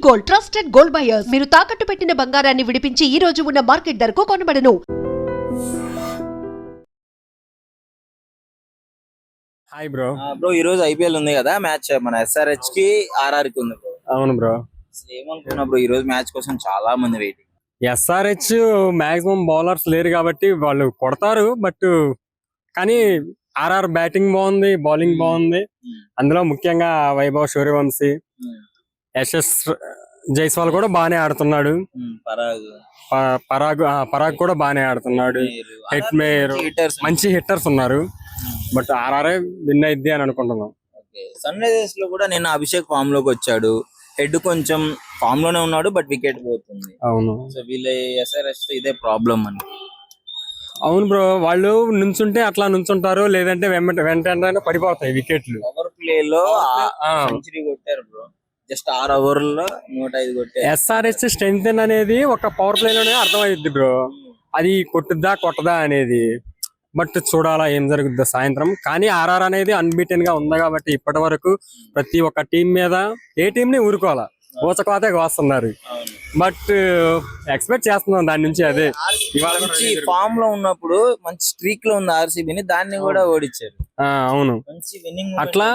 Gold, trusted gold buyers. మీరు తాకట్టు పెట్టిన బంగారాన్ని విడిపించి ఈ రోజు ఉన్న మార్కెట్ ధరకు కొనబడను. Hi bro. బ్రో ఈ రోజు ఐపీఎల్ ఉంది కదా, మ్యాచ్ మన ఎస్ఆర్హెచ్ కి ఆర్ఆర్ కి ఉంది బ్రో. అవును బ్రో. ఏమనుకున్నా బ్రో, ఈ రోజు మ్యాచ్ కోసం చాలా మంది వెయిటింగ్. ఎస్ఆర్హెచ్ మాక్సిమం బౌలర్స్ లేరు కాబట్టి వాళ్ళు కొడతారు, బట్ కానీ ఆర్ఆర్ బ్యాటింగ్ బాగుంది, బౌలింగ్ బాగుంది. అందులో ముఖ్యంగా వైభవ్ సూర్యవంశీ, యశస్ జైస్వాల్ కూడా బాగానే ఆడుతున్నాడు. పరాగ్ కూడా బాగానే ఆడుతున్నాడు. హెట్ మేయర్ మంచి హిట్టర్స్ ఉన్నారు. బట్ ఆర్ఆర్ఏ విన్ అయిద్ది అని అనుకుంటున్నాం. సన్ రైజర్స్ లో కూడా నిన్న అభిషేక్ ఫామ్ లోకి వచ్చాడు. హెడ్ కొంచెం ఫామ్ లోనే ఉన్నాడు, బట్ వికెట్ పోతుంది. అవును. సో వీళ్ళ ఎస్ఆర్హెచ్ ఇదే ప్రాబ్లం అని. అవును బ్రో, వాళ్ళు నుంచుంటే అట్లా నుంచుంటారు, లేదంటే వెంటనే పడిపోతాయి వికెట్లు. పవర్ ప్లే లో సెంచరీ కొట్టారు బ్రో, జస్ట్ 6 ఓవర్లలో 105 కొట్టారు. ఎస్ఆర్హెచ్ స్ట్రెంత్ అనేది ఒక పవర్ ప్లే లోనే అర్థమైద్ది బ్రో, అది కొట్టుద్దా కొట్టదా అనేది. బట్ చూడాలా ఏం జరుగుద్దో సాయంత్రం. కానీ ఆర్ఆర్ అనేది అన్బీటెన్ గా ఉంది కాబట్టి ఇప్పటి వరకు ప్రతి ఒక్క టీం మీద ఏ టీం ని ఊరుకోవాలా, ఊచకోతే వస్తున్నారు. బట్ ఎక్స్పెక్ట్ చేస్తున్నాం దాని నుంచి. అదే ఫామ్ లో ఉన్నప్పుడు మంచి స్ట్రీక్ లో ఉంది ఆర్సీబీని, దాన్ని కూడా ఓడించారు. అవును, మంచి విన్నింగ్. అట్లా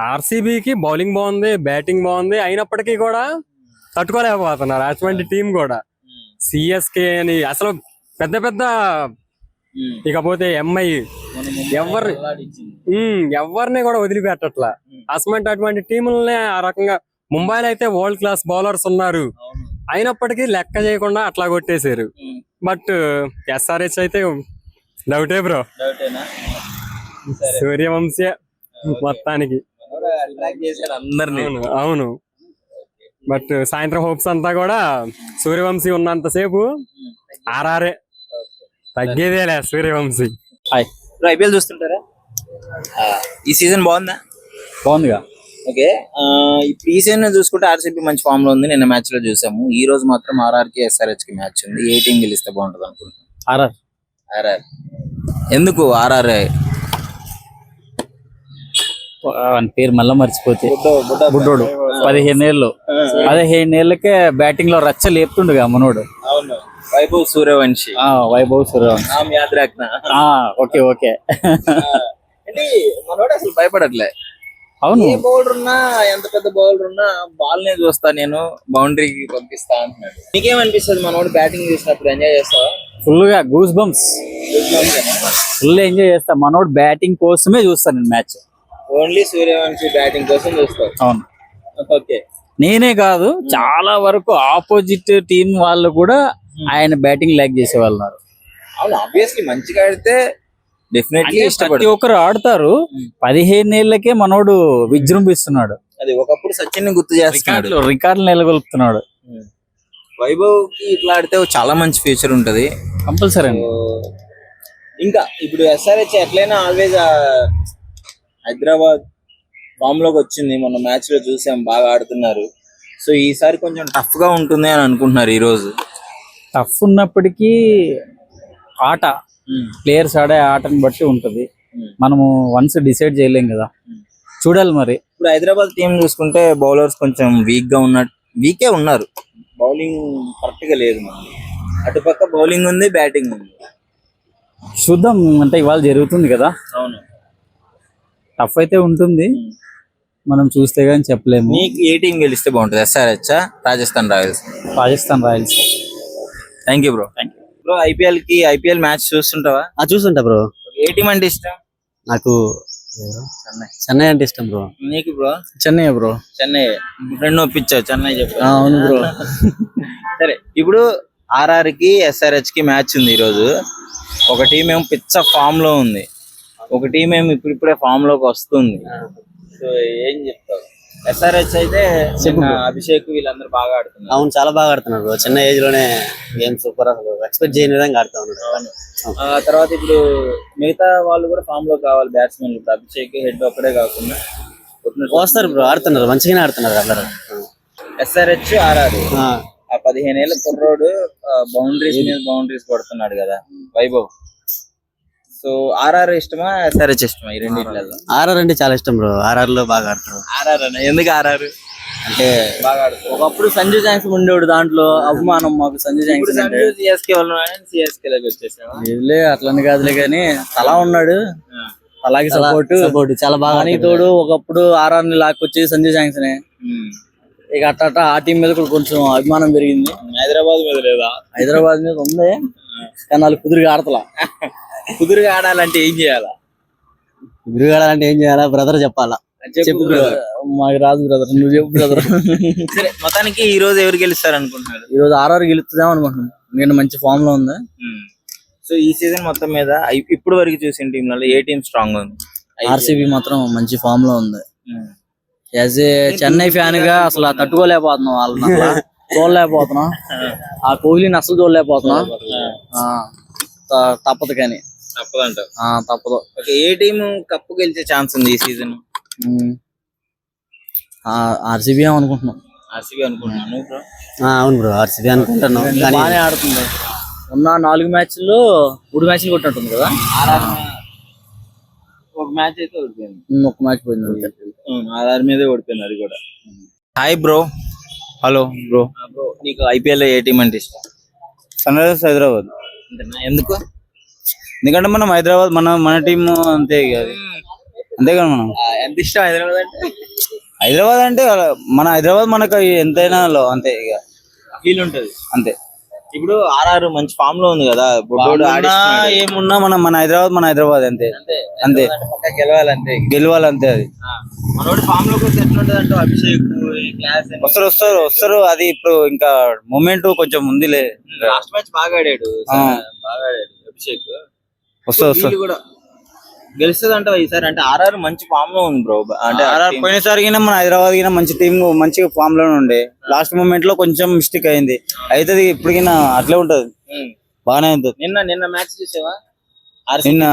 ఆర్సీబీకి బౌలింగ్ బాగుంది, బ్యాటింగ్ బాగుంది, అయినప్పటికీ కూడా తట్టుకోలేకపోతున్నారు అటువంటి టీం కూడా. సిఎస్కే అని అసలు పెద్ద పెద్ద, ఇకపోతే ఎంఐ ఎవరిని కూడా వదిలిపెట్టట్లా. అటువంటి టీములనే ఆ రకంగా ముంబైలో అయితే వరల్డ్ క్లాస్ బౌలర్స్ ఉన్నారు, అయినప్పటికీ లెక్క చేయకుండా అట్లా కొట్టేశారు. బట్ ఎస్ఆర్హెచ్ అయితే డౌటే బ్రో, సూర్యవంశీ మొత్తానికి. అవును, బట్ సాయంత్రం హోప్స్ అంతా కూడా సూర్యవంశీ ఉన్నంత సేపు ఆర్ఆర్ఏ, తగ్గేదేలే సూర్యవంశీ. ఐపీఎల్ చూస్తుంటారా? ఈ సీజన్ బాగుందిగా. ఓకే, ఇప్పుడు ఈ సీజన్ చూసుకుంటే ఆర్సీబీ మంచి ఫామ్ లో ఉంది. నిన్న మ్యాచ్ లో చూసాము. ఈ రోజు మాత్రం ఆర్ఆర్ కి ఎస్ఆర్హెచ్ కి మ్యాచ్ ఉంది. ఏ టీం గెలిస్తే బాగుంటది అనుకుంటున్నాను? ఆర్ఆర్. ఎందుకు ఆర్ఆర్? పేరు మళ్ళా మర్చిపోతే, బుడ్డోడు 15 ఏళ్ళకే బ్యాటింగ్ లో రచ్చ లేపుతుండగా మనోడు. వైభవ్ సూర్యవంశీ. ఓకే. మనోడు అసలు భయపడట్లే. అవును, ఏ బౌలర్ ఉన్నా, ఎంత పెద్ద బౌలర్ ఉన్నా బాల్ నే చూస్తా, నేను బౌండరీకి పంపిస్తా అంటున్నాడు. నీకేమనిపిస్తుంది మనోడు బ్యాటింగ్ చేసినప్పుడు? ఎంజాయ్ చేస్తావా? ఫుల్ గా గూస్ బంప్స్, ఫుల్ ఎంజాయ్ చేస్తా. మనోడు బ్యాటింగ్ కోసమే చూస్తాను నేను మ్యాచ్. ఓన్లీ సూర్యవంశీ బ్యాటింగ్ కోసం చూస్తావు? అవును. ఓకే, నేనే కాదు, చాలా వరకు ఆపోజిట్ టీం వాళ్ళు కూడా ఆయన బ్యాటింగ్ లైక్ చేసే వాళ్ళు ఉన్నారు. అవును, ఆబ్వియస్లీ మంచిగా ఆడితే డెఫినెట్లీ ప్రతి ఒక్కరు ఆడతారు. 15 ఏళ్ళకే మనోడు విజృంభిస్తున్నాడు. అది ఒకప్పుడు సచిన్ ని గుర్తు చేస్తున్నాడు, రికార్డులు నెలకొల్పుతున్నాడు. వైభవ్ కి ఇట్లా ఆడితే చాలా మంచి ఫ్యూచర్ ఉంటది కంపల్సరీ. ఇంకా ఇప్పుడు ఎస్ఆర్హెచ్ ఎట్లయినా ఆల్వేజ్ హైదరాబాద్ ఫామ్ లోకి వచ్చింది. మొన్న మ్యాచ్ లో చూసాం, బాగా ఆడుతున్నారు. సో ఈసారి కొంచెం టఫ్ గా ఉంటుంది అని అనుకుంటున్నారు. ఈ రోజు టఫ్ ఉన్నప్పటికీ ఆట, ప్లేయర్స్ ఆడే ఆటని బట్టి ఉంటది. మనము వన్స్ డిసైడ్ చేయలేం కదా, చూడాలి మరి. ఇప్పుడు హైదరాబాద్ టీం చూసుకుంటే బౌలర్స్ కొంచెం వీకే ఉన్నారు. బౌలింగ్ కరెక్ట్ గా లేదు. అటుపక్క బౌలింగ్ ఉంది, బ్యాటింగ్ ఉంది. చూద్దాం, అంటే ఇవాళ జరుగుతుంది కదా. అవును, టఫ్ అయితే ఉంటుంది, మనం చూస్తే గానీ చెప్పలేము. నీకు ఏ టీం గెలిస్తే బాగుంటుంది? SRH, Rajasthan Royals? Rajasthan Royals. Thank you bro. Bro IPL match చూస్తుంటావా? చూస్తుంటా బ్రో. ఏ టీం అంటే ఇష్టం? నాకు చెన్నై అంటే ఇష్టం బ్రో. నీకు bro? Chennai bro. Chennai friend ఒప్పించావు, చెన్నై చెప్పు. అవును బ్రో. సరే, ఇప్పుడు ఆర్ఆర్ కి ఎస్ఆర్హెచ్ కి మ్యాచ్ ఉంది ఈ రోజు. ఒక టీం ఏమో పిచ్చ ఫామ్ లో ఉంది, ఒక టీం ఏమో ఇప్పుడిప్పుడే ఫామ్ లోకి వస్తుంది. సో ఏం చెప్తావు? ఎస్ఆర్హెచ్ అయితే అభిషేక్ వీళ్ళందరూ బాగా ఆడుతున్నారు. అవును, చాలా బాగా ఆడుతున్నారు. చిన్న ఏజ్ లోనే గేమ్ సూపర్, అసలు ఎక్స్పెక్ట్ చేయని విధంగా ఆడుతా ఉన్నారు. తర్వాత ఇప్పుడు మిగతా వాళ్ళు కూడా ఫామ్ లోకి కావాలి బ్యాట్స్మెన్. ఇప్పుడు అభిషేక్ హెడ్ ఒక్కడే కాకుండా వస్తారు బ్రో, ఆడుతున్నారు, మంచిగానే ఆడుతున్నారు అందరూ. ఎస్ఆర్హెచ్ ఆర్ఆర్, ఆ 15 ఏళ్ళ కుర్రోడు బౌండరీస్ మీద బౌండరీస్ కొడుతున్నాడు కదా వైభవ్. సో ఆర్ఆర్ ఇష్టమా, ఎస్ఆర్హెచ్ ఇష్టమా? ఈ రెండింటిలో ఆర్ఆర్ అంటే చాలా ఇష్టం బ్రో. ఆర్ఆర్ లో బాగా ఆడతారు. ఆర్ఆర్ అన్న ఎందుకు? ఆర్ఆర్ అంటే బాగా ఆడుతున్నారు. ఒకప్పుడు సంజు శాంక్షన్ ఉండేవాడు, దాంట్లో అభిమానం మాకు సంజు ఇప్పుడు శాంక్షన్ అంటే. సంజు సిఎస్కే వాళ్ళు సిఎస్కే లోకి వచ్చేసావా? ఇదిలే అట్లని కాదులే కానీ తలా ఉన్నాడు, అలాగే సపోర్ట్ చాలా బాగా. అని తోడు ఒకప్పుడు ఆర్ఆర్ ని లాక్కొచ్చి సంజు శాంక్షన్, ఇక అట్ట ఆ టీం మీద కూడా కొంచెం అభిమానం పెరిగింది. హైదరాబాద్ మీద లేదా? హైదరాబాద్ మీద ఉంది కానీ వాళ్ళు కుదురుగా ఆడతలా. కుదురుగా ఆడాలంటే ఏం చేయాలా? కుదురుగా ఆడాలంటే ఏం చేయాలా బ్రదర్ చెప్పాలా? చెప్పు బ్రదర్. మాకు రాదు బ్రదర్, నువ్వు చెప్పు బ్రదర్. సరే, మొత్తానికి ఈ రోజు ఎవరు గెలుస్తారు అనుకుంటున్నారు? ఈ రోజు ఆర్ఆర్ గెలుస్తుందాం అనుకుంటున్నాం, ఎందుకంటే మంచి ఫామ్ లో ఉంది. సో ఈ సీజన్ మొత్తం మీద ఇప్పుడు వరకు చూసిన టీంలలో ఏ టీం స్ట్రాంగ్ ఉంది? ఆర్సీబీ మాత్రం మంచి ఫామ్ లో ఉంది. యాజ్ ఏ చెన్నై ఫ్యాన్ గా అసలు తట్టుకోలేకపోతున్నాం, వాళ్ళని అసలు చూడలేకపోతున్నాం. ఆ కోహ్లీని అసలు చూడలేకపోతున్నాం. తప్పదు కానీ తప్పదంటారు. తప్పదు. ఓకే, ఏ టీం కప్పు గెలిచే ఛాన్స్ ఉంది ఈ సీజన్? ఆర్సీబీ అనుకుంటున్నాం. ఆర్సీబీ అనుకుంటున్నాను. అవును బ్రో, ఆర్సీబీ అనుకుంటున్నాం. బాగానే ఆడుతుంది. ఉన్న 4 మ్యాచ్ల్లో 3 మ్యాచ్లు కొట్టినట్టుంది కదా. ఒక మ్యాచ్ అయితే ఓడిపోయింది, ఒక మ్యాచ్ పోయింది అంతే. ఆర్ఆర్ మీదే ఓడిపోయినారు కూడా. Hi bro. Hello bro. Bro, నీకు ఐపీఎల్ ఏ టీం అంటే ఇష్టం? Sunrisers Hyderabad. ఎందుకు? ఎందుకంటే మనం హైదరాబాద్, మన టీం అంతే అది, అంతే కదా. మనం ఎంత ఇష్టం హైదరాబాద్ అంటే? హైదరాబాద్ అంటే మన హైదరాబాద్ మనకు ఎంతైనా అంతే ఇక ఫీల్ ఉంటది అంతే. ఇప్పుడు ఆర్ఆర్ మంచి ఫామ్ లో ఉంది కదా, బొడ్డోడు ఏమున్నా మన హైదరాబాద్ అంతే అంతే. గెలవాలంతే అది. మనోడు ఫామ్ లోకి వస్తే ఎట్లుంటది అంటే అభిషేక్ క్లాస్ వస్తారు. అది ఇప్పుడు ఇంకా మూమెంట్ కొంచెం ఉందిలే. లాస్ట్ మ్యాచ్ బాగా ఆడాడు అభిషేక్. వస్తారు కూడా గెలుస్తుంది అంటావు ఈసారి? అంటే ఆర్ఆర్ మంచి ఫామ్ లో ఉంది బ్రో. అంటే పోయినసారి మన హైదరాబాద్ మంచి టీం మంచి ఫామ్ లో ఉండే, లాస్ట్ మూమెంట్ లో కొంచెం మిస్టేక్ అయింది. అయితే ఇప్పటికైనా అట్లే ఉంటది, బాగానే ఉంటుంది. నిన్న మ్యాచ్ చూసావా? నిన్న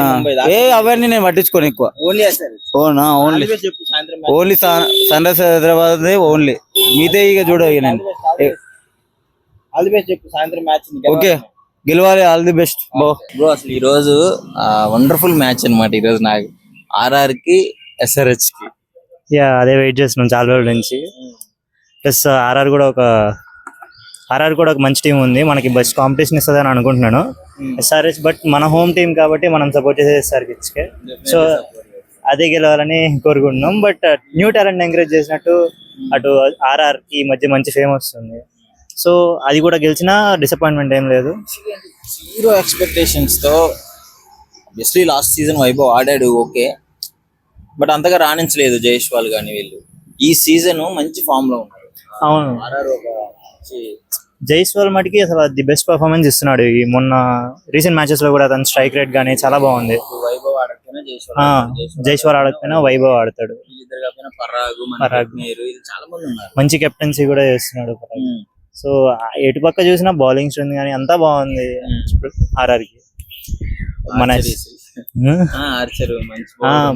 అవన్నీ నేను పట్టించుకోను ఎక్కువ. ఓన్లీ చెప్పు సాయంత్రం only sun Risers Hyderabad only, మీదే ఇక చూడవు నేను. ఆల్ ది బెస్ట్ చెప్పు సాయంత్రం మ్యాచ్. ఓకే, గెలవాలి, ఆల్ ది బెస్ట్ బ్రో. అసలు ఈ రోజు వండర్ఫుల్ మ్యాచ్ అన్నమాట ఈ రోజు నాకు, ఆర్ఆర్ కి ఎస్ఆర్హెచ్ కి. అదే వెయిట్ చేస్తున్నాం చాలా రోజుల నుంచి. ప్లస్ ఆర్ఆర్ కూడా ఒక మంచి టీం ఉంది, మనకి బెస్ట్ కాంపిటీషన్ ఇస్తుంది అని అనుకుంటున్నాను. ఎస్ఆర్హెచ్ బట్ మన హోమ్ టీం కాబట్టి మనం సపోర్ట్ చేసేది ఎస్ఆర్హెచ్కే. సో అదే గెలవాలని కోరుకుంటున్నాం. బట్ న్యూ టాలెంట్ ఎంకరేజ్ చేసినట్టు అటు ఆర్ఆర్ కి మధ్య మంచి ఫేమ్ వస్తుంది. సో అది కూడా గెలిచినా డిసప్పాయింట్మెంట్ ఏం లేదు. 0 ఎక్స్పెక్టేషన్స్ తో ఆబ్వియస్లీ లాస్ట్ సీజన్ వైభవ్ ఆడాడు, ఓకే, బట్ అంతగా రాణించలేదు జైస్వాల్ గాని వీళ్ళు. ఈ సీజన్ మంచి ఫామ్ లో ఉన్నారు. అవును, జైస్వాల్ మటుకి అసలు ది బెస్ట్ పర్ఫార్మెన్స్ ఇస్తున్నాడు. ఈ మొన్న రీసెంట్ మ్యాచెస్ లో కూడా అతని స్ట్రైక్ రేట్ గానీ చాలా బాగుంది. వైభవ్ ఆడకపోయినా జైస్వాల్ ఆడకపోయినా వైభవ్ ఆడతాడు. పరాగ్ చాలా మంది ఉన్నారు. మంచి కెప్టెన్సీ కూడా చేస్తున్నాడు పరాగ్. సో ఎటు పక్క చూసినా బౌలింగ్ స్ట్రెంత్ కానీ అంతా బాగుంది ఆర్ఆర్ కి. మన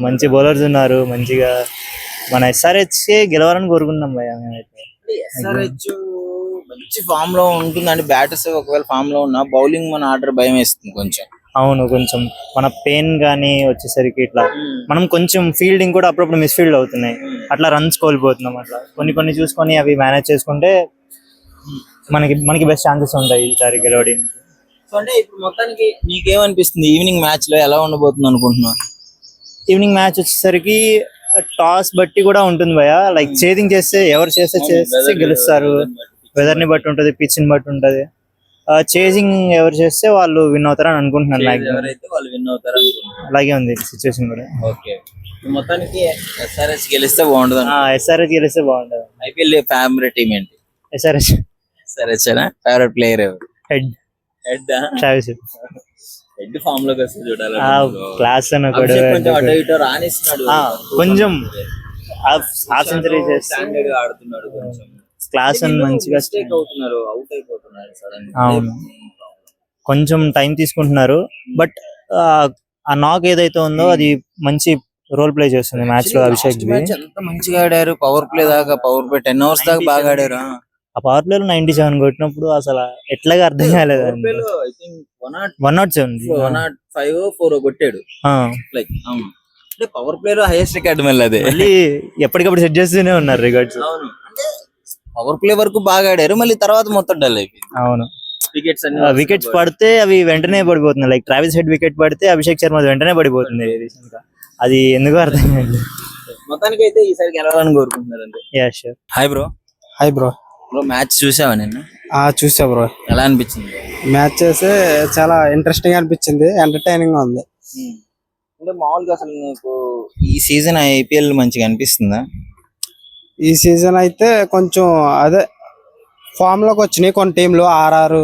మంచి బౌలర్స్ ఉన్నారు మంచిగా. మన ఎస్ఆర్హెచ్ గెలవాలని కోరుకున్నాం భయ్యా మేమైతే. ఎస్ఆర్హెచ్ మంచి ఫామ్ లో ఉంటుంది అంటే బ్యాటర్స్ ఒకవేళ ఫామ్ లో ఉన్నా బౌలింగ్ మన ఆర్డర్ భయం వేస్తుంది కొంచెం. అవును, కొంచెం మన పెయిన్ గానీ వచ్చేసరికి ఇట్లా మనం కొంచెం ఫీల్డింగ్ కూడా అప్పుడప్పుడు మిస్ఫీల్డ్ అవుతున్నాయి, అట్లా రన్స్ కోల్పోతున్నాం. అట్లా కొన్ని చూసుకొని అవి మేనేజ్ చేసుకుంటే మనకి బెస్ట్ ఛాన్సెస్ ఉంటాయి ఈసారి గెలవడానికి. సో అంటే ఇప్పుడు మొత్తానికి నీకేమనిపిస్తుంది ఈవినింగ్ మ్యాచ్ లో ఎలా ఉండబోతుంది అనుకుంటున్నా? ఈవినింగ్ మ్యాచ్ వచ్చేసరికి టాస్ బట్టి కూడా ఉంటుంది భయ. లైక్ చేసింగ్ చేస్తే ఎవరు చేస్తే గెలుస్తారు. వెదర్ ని బట్టి ఉంటది, పిచ్ ని బట్టి ఉంటది. చేసింగ్ ఎవరు చేస్తే వాళ్ళు విన్ అవుతారని అనుకుంటున్నాను. అలాగే ఉంది సిచ్యువేషన్ కూడా. ఓకే, మొత్తానికి ఎస్ఆర్హెచ్ గెలిస్తే బాగుంటుంది. ఎస్ఆర్హెచ్ గెలిస్తే బాగుంటది. ఐపీఎల్ ఫేవరెట్ టీమ్ ఏంటి? ఎస్ఆర్హెచ్. ఫేవరెట్ ప్లేయర్ ఎవరు? హెడ్ ట్రావిస్ హెడ్ ఫామ్ లోకి వస్తే చూడాలి. క్లాస్ కొంచెం హాఫ్ సెంచరీ చేస్తే ఆడుతున్నాడు, కొంచెం క్లాస్ మంచిగా అవుతున్నారు, అవుట్ అయిపోతున్నారు సడన్. అవును, కొంచెం టైం తీసుకుంటున్నారు. బట్ ఆ నాక్ ఏదైతే ఉందో అది మంచి రోల్ ప్లే చేస్తుంది మ్యాచ్ లో. అభిషేక్ ఎంత మంచిగా ఆడారు, పవర్ ప్లే 10 hours దాకా బాగా ఆడారు. ఆ పవర్ ప్లే లో 97 కొట్టినప్పుడు అసలు ఎట్లాగా అర్థం కాలేదు. 105 కొట్టాడు. లైక్ పవర్ ప్లే లో హైయెస్ట్ రికార్డ్ మళ్ళీ అదే. మళ్ళీ ఎప్పటికప్పుడు సెట్ చేస్తూనే ఉన్నారు రికార్డ్స్. అవును, పవర్ ప్లే వరకు బాగా ఆడారు, మళ్ళీ తర్వాత మొత్తం డల్ అయిపోయింది. అవును, వికెట్స్ వికెట్స్ పడితే అవి వెంటనే పడిపోతుంది. లైక్ ట్రావిస్ హెడ్ వికెట్ పడితే అభిషేక్ శర్మ వెంటనే పడిపోతుంది recent గా. అది ఎందుకు అర్థం కాదు. మొత్తానికి అయితే ఈసారి గెలవాలని కోరుకుంటున్నారు అంతే. Yeah sure. Hi bro. Hi bro. Bro match చూసావా నిన్న? చూసా బ్రో. ఎలా అనిపించింది? మ్యాచ్ చాలా ఇంట్రెస్టింగ్ అనిపించింది, ఎంటర్టైనింగ్ గా ఉంది. అంటే మామూలుగా అసలు నీకు ఈ సీజన్ ఐపీఎల్ మంచిగా అనిపిస్తుందా? ఈ సీజన్ అయితే కొంచెం అదే ఫామ్ లోకి వచ్చినాయి కొన్ని టీంలు, ఆర్ఆర్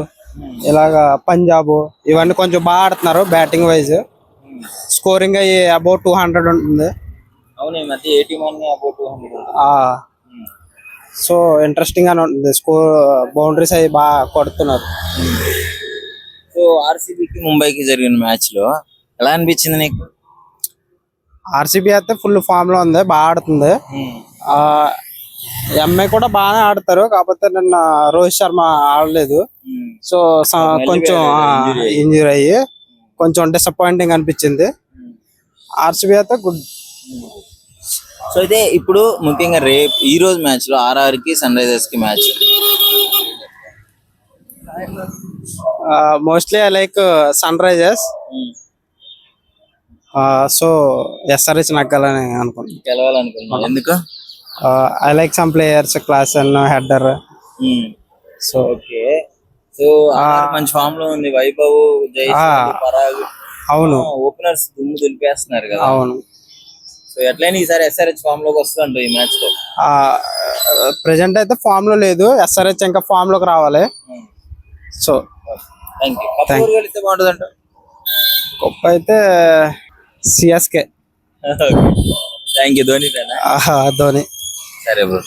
ఇలాగా పంజాబ్ ఇవన్నీ కొంచెం బాగా ఆడుతున్నారు బ్యాటింగ్ వైజ్. స్కోరింగ్ అయ్యి అబౌట్ 200 ఉంటుంది. అవును, ఈ మధ్య 81 అబౌట్ 200. సో ఇంట్రెస్టింగ్ గానే ఉంటుంది. స్కోర్ బౌండరీస్ అవి బాగా కొడుతున్నారు. సో ఆర్సీబీకి ముంబైకి జరిగిన మ్యాచ్ లో ఎలా అనిపించింది నీకు? ఆర్సీబీ అయితే ఫుల్ ఫామ్ లో ఉంది, బాగా ఆడుతుంది. ఎంఐ కూడా బాగానే ఆడతారు, కాకపోతే నిన్న రోహిత్ శర్మ ఆడలేదు. సో కొంచెం ఇంజూరీ అయ్యి కొంచెం డిసప్పాయింటింగ్ అనిపించింది. ఆర్సీబీ అయితే గుడ్. సో అయితే ఇప్పుడు ముఖ్యంగా రేపు ఈ రోజు మ్యాచ్ లో ఆర్ఆర్ కి సన్ రైజర్స్ కి match. Mostly I like Sunrisers. So SRH నగ్గాలని అనుకుంటున్నాను. గెలవాలనుకున్నాను. ఎందుకు? I like some players, Klaasen and Head. So okay. So మంచి ఫామ్ లో ఉంది. వైభవ్, జైస్వాల్, పరాగ్, అవును, ఓపెనర్స్ దుమ్ము దులిపేస్తున్నారు కదా. అవును. సో ఎట్లయినా ఈసారి ఎస్ఆర్హెచ్ ఫామ్ లోకి వస్తుందంట ఈ మ్యాచ్ లో. ప్రెసెంట్ అయితే ఫామ్ లో లేదు, ఎస్ఆర్హెచ్ ఇంకా ఫామ్ లోకి రావాలి. So thank you. కప్ ఎవరు గెలిస్తే బాగుంటుందంట? గొప్ప అయితే CSK. Thank you. Dhoni. Dhoni. సరే బ్రో.